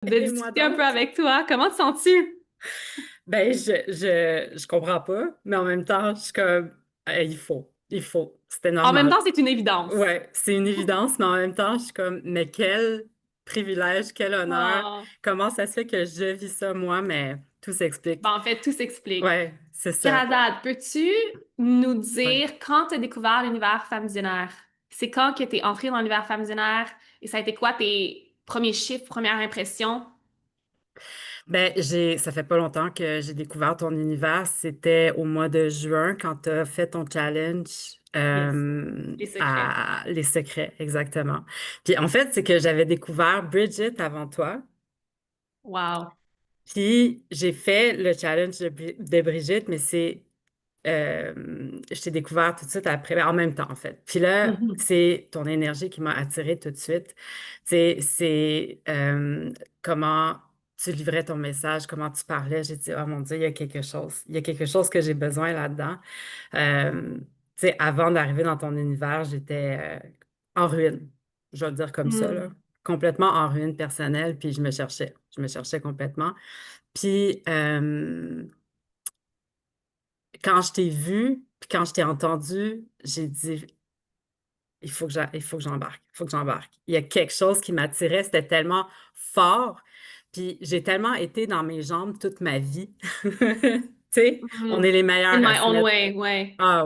de Et moi discuter un peu donc? avec toi. Comment te sens-tu? Ben, je comprends pas, mais en même temps, je suis comme, il faut, c'était En même normal. temps, c'est une évidence. Ouais, c'est une évidence, mais en même temps, je suis comme, mais quel privilège, quel honneur, Oh. comment ça se fait que je vis ça, moi, mais tout s'explique. Ben, en fait, tout s'explique. Ouais, c'est ça. Sharazad, peux-tu nous Ouais. dire quand tu as découvert l'univers femme visionnaire? C'est quand que tu es entrée dans l'univers femme visionnaire et ça a été quoi tes premiers chiffres, premières impressions? Ben, ça fait pas longtemps que j'ai découvert ton univers. C'était au mois de juin quand tu as fait ton challenge Yes. Les secrets. à Les Secrets, exactement. Puis en fait, c'est que j'avais découvert Bridget avant toi. Wow. Puis j'ai fait le challenge de Brigitte, mais je t'ai découvert tout de suite après, ben, en même temps en fait. Puis là, Mhm. c'est ton énergie qui m'a attirée tout de suite. C'est comment tu livrais ton message, comment tu parlais. J'ai dit, oh mon Dieu, il y a quelque chose. Il y a quelque chose que j'ai besoin là-dedans. Euh, Avant d'arriver dans ton univers, j'étais en ruine. Je vais le dire comme ça, là. Hmm. Complètement en ruine personnelle, puis je me cherchais. Je me cherchais complètement. Puis quand je t'ai vu, puis quand je t'ai entendu, j'ai dit, il faut que j'embarque, il faut que j'embarque. Il y a quelque chose qui m'attirait, c'était tellement fort, puis j'ai tellement été dans mes jambes toute ma vie. Tu sais, on est Mhm. les In meilleurs à my se own mettre. way, ouais. Ah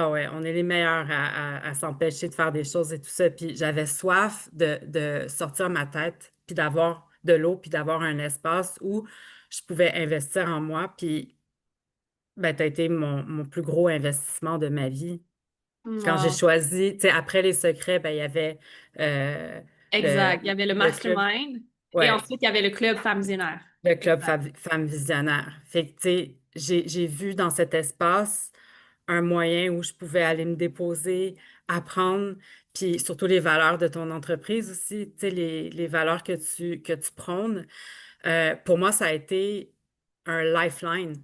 ouais, on est les meilleurs à s'empêcher de faire des choses et tout ça. Puis j'avais soif de sortir ma tête, puis d'avoir de l'eau, puis d'avoir un espace où je pouvais investir en moi. Puis ben, tu as été mon plus gros investissement de ma vie. Quand j'ai Wow. choisi, tu sais, après les secrets, ben, il y avait le, Exact. Il y avait le le club, mastermind et ouais, ensuite il y avait le club femme visionnaire. le club Exact. Femmes Visionnaires. Fait que, tu sais, j'ai vu dans cet espace un moyen où je pouvais aller me déposer, apprendre, puis surtout les valeurs de ton entreprise aussi, tu sais, les valeurs que tu prônes. Pour moi, ça a été un lifeline.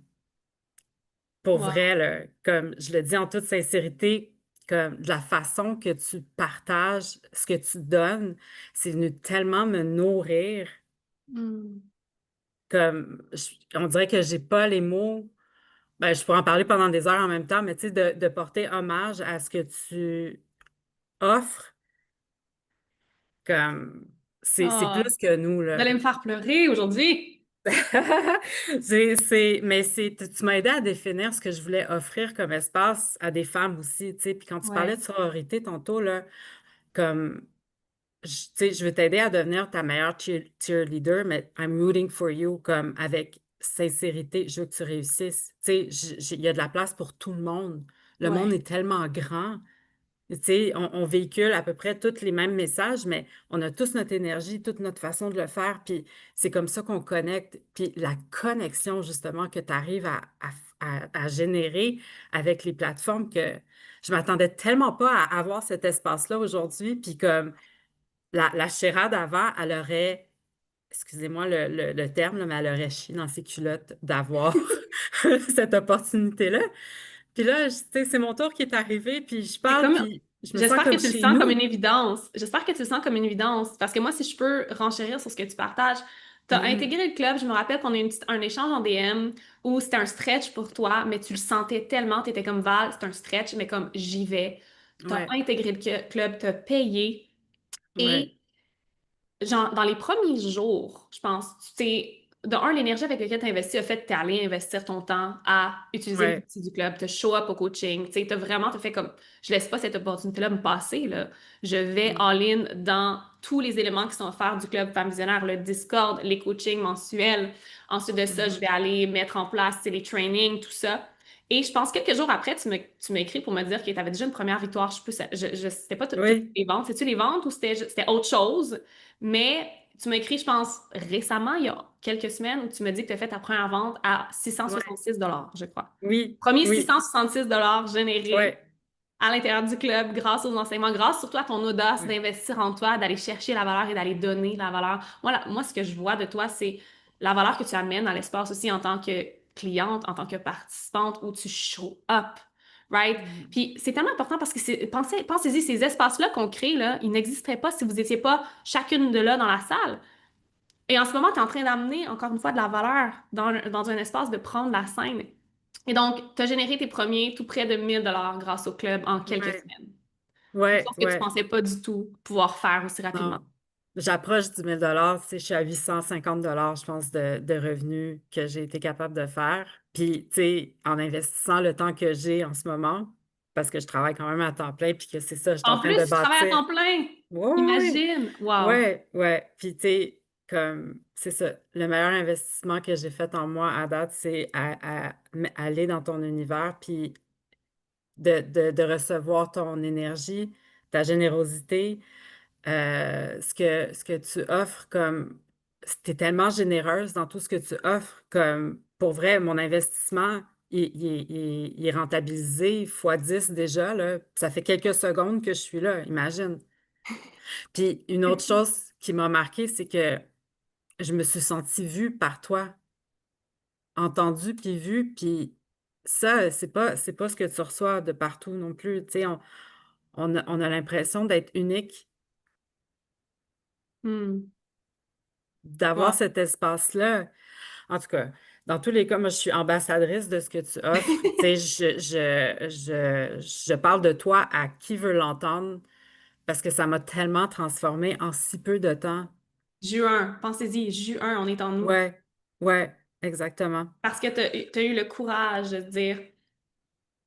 Pour Wow. vrai, là, comme je le dis en toute sincérité, comme de la façon que tu partages ce que tu donnes, c'est venu tellement me nourrir, Hmm. comme on dirait que j'ai pas les mots. Ben, je pourrais en parler pendant des heures en même temps, mais tu sais, de porter hommage à ce que tu offres, comme c'est Oh, plus que nous, vous là. allez me faire pleurer aujourd'hui. Mais tu m'as aidé à définir ce que je voulais offrir comme espace à des femmes aussi, tu sais. Puis quand tu parlais Ouais, de sororité tantôt, là, comme, tu sais, je veux t'aider à devenir ta meilleure cheerleader, mais I'm rooting for you, comme avec sincérité, je veux que tu réussisses. Tu sais, il y a de la place pour tout le monde. Le monde ouais, est tellement grand. Tu sais, on véhicule à peu près tous les mêmes messages, mais on a tous notre énergie, toute notre façon de le faire, puis c'est comme ça qu'on connecte. Puis la connexion, justement, que tu arrives à générer avec les plateformes que je m'attendais tellement pas à avoir cet espace-là aujourd'hui. Puis comme la Chérade avant, elle aurait, excusez-moi le terme, là, mais elle aurait chié dans ses culottes d'avoir cette opportunité-là. Puis là, tu sais, c'est mon tour qui est arrivé, puis je c'est parle, comme, puis je me sens j'espère que comme tu le chez sens comme une nous. évidence. J'espère que tu le sens comme une évidence. Parce que moi, si je peux renchérir sur ce que tu partages, tu as Mhm. intégré le club. Je me rappelle qu'on a eu un échange en DM où c'était un stretch pour toi, mais tu le sentais tellement. Tu étais comme Val, c'est un stretch, mais comme j'y vais. Tu as Ouais, intégré le club, tu as payé. ouais, Et genre, dans les premiers jours, je pense, tu t'es. De un, l'énergie avec laquelle tu as investi a fait que tu es allé investir ton temps à utiliser les ouais. outils du club, te show up au coaching. Tu sais, t'as fait comme, je laisse pas cette opportunité-là me passer, là. Je vais Mm. all-in dans tous les éléments qui sont offerts du club Femme Visionnaire, le Discord, les coachings mensuels. Ensuite de ça, je Mhm. vais aller mettre en place, tu sais, les trainings, tout ça. Et je pense quelques jours après, tu m'as écrit pour me dire que tu avais déjà une première victoire. C'était pas toutes Oui, les ventes. C'était-tu les ventes ou c'était autre chose? Mais tu m'as écrit, je pense, récemment, il y a quelques semaines, où tu me dis que tu as fait ta première vente à ouais, 666 je crois. oui, Premier oui, 666 générés ouais, à l'intérieur du club grâce aux enseignements, grâce surtout à ton audace ouais. d'investir en toi, d'aller chercher la valeur et d'aller donner la valeur. Moi, ce que je vois de toi, c'est la valeur que tu amènes dans l'espace aussi en tant que cliente, en tant que participante, où tu show up. Right? Mhm. Puis c'est tellement important parce que pensez-y, ces espaces-là qu'on crée, là, ils n'existeraient pas si vous n'étiez pas chacune de là dans la salle. Et en ce moment, tu es en train d'amener, encore une fois, de la valeur dans un espace de prendre la scène. Et donc, tu as généré tes premiers tout près de 1000 $ grâce au club en quelques Ouais, semaines. Quelque ouais, chose que tu ouais. pensais pas du tout pouvoir faire aussi rapidement. Non. J'approche du 1000 $, tu sais, je suis à 850 $, je pense, de revenus que j'ai été capable de faire. Puis, tu sais, en investissant le temps que j'ai en ce moment, parce que je travaille quand même à temps plein, puis que c'est ça, je suis en En train plus, de tu travailles à bâtir. temps plein. Oui, oui, Imagine. Wow. ouais, ouais. Puis, tu sais, comme, c'est ça, le meilleur investissement que j'ai fait en moi à date, c'est aller dans ton univers, puis de recevoir ton énergie, ta générosité, ce que tu offres comme, tu es tellement généreuse dans tout ce que tu offres, comme, pour vrai, mon investissement, il est rentabilisé fois 10 déjà, là. Ça fait quelques secondes que je suis là, imagine. Puis une autre chose qui m'a marquée, c'est que je me suis sentie vue par toi, entendue puis vue, puis ça, c'est pas ce que tu reçois de partout non plus. Tu sais, on a l'impression d'être unique, Hmm. d'avoir Wow. cet espace-là. En tout cas, dans tous les cas, moi, je suis ambassadrice de ce que tu offres. Tu sais, je parle de toi à qui veut l'entendre parce que ça m'a tellement transformée en si peu de temps. Juin, pensez-y, juin, on est en nous. Ouais, ouais, exactement. Parce que tu as eu le courage de dire,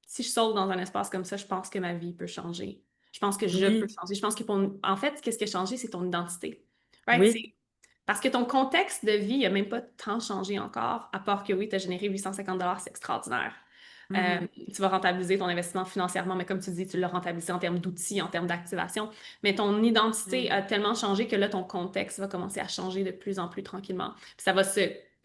si je saute dans un espace comme ça, je pense que ma vie peut changer. Je pense que je peux Oui, changer. Je pense que en fait, qu'est-ce qui a changé, c'est ton identité. Right? oui, Parce que ton contexte de vie n'a même pas tant changé encore, à part que oui, tu as généré 850 $, c'est extraordinaire. mhm, Tu vas rentabiliser ton investissement financièrement, mais comme tu dis, tu l'as rentabilisé en termes d'outils, en termes d'activation. Mais ton identité mhm. a tellement changé que là, ton contexte va commencer à changer de plus en plus tranquillement. Puis ça va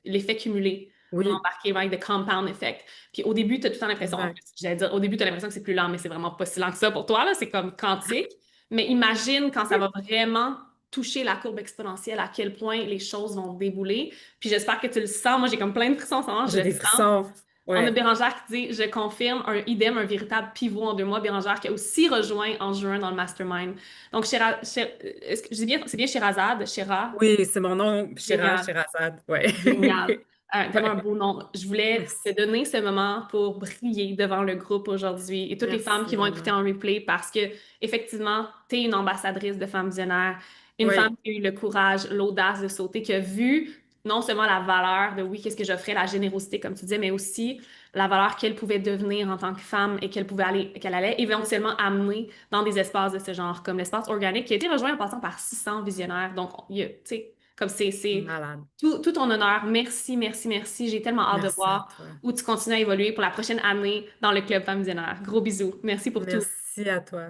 l'effet cumulé va Oui, embarquer, right, the compound effect. Puis au début, tu as tout le temps l'impression, en exact. plus, j'allais dire, au début, tu as l'impression que c'est plus lent, mais c'est vraiment pas si lent que ça pour toi, là. C'est comme quantique. Mais imagine quand ça va vraiment toucher la courbe exponentielle, à quel point les choses vont débouler. Puis j'espère que tu le sens. Moi, j'ai comme plein de frissons en ce moment, je J'ai le des sens. frissons. On a Ouais. Bérangère qui dit, je confirme, un idem, un véritable pivot en 2 mois. Bérangère qui a aussi rejoint en juin dans le mastermind. Donc, est-ce que je dis bien, c'est bien Sherazade, Shera? Oui, c'est mon nom, Génial. Sherazade. Ouais. Génial. Tellement un Ouais. beau nom. Je voulais te Merci. donner ce moment pour briller devant le groupe aujourd'hui et toutes les femmes Merci qui vont écouter vraiment. en replay parce que, effectivement, tu es une ambassadrice de Femmes Visionnaires, une femme Oui, qui a eu le courage, l'audace de sauter, qui a vu non seulement la valeur de oui, qu'est-ce que j'offrais, la générosité, comme tu disais, mais aussi la valeur qu'elle pouvait devenir en tant que femme et qu'elle allait éventuellement amener dans des espaces de ce genre, comme l'espace organique qui a été rejoint en passant par 600 visionnaires. Donc, tu sais, comme c'est malade. tout ton honneur. Merci, merci, merci. J'ai tellement hâte de Merci à voir toi. où tu continues à évoluer pour la prochaine année dans le Club Femme Visionnaire. Gros bisous. Merci pour tout. Merci à toi.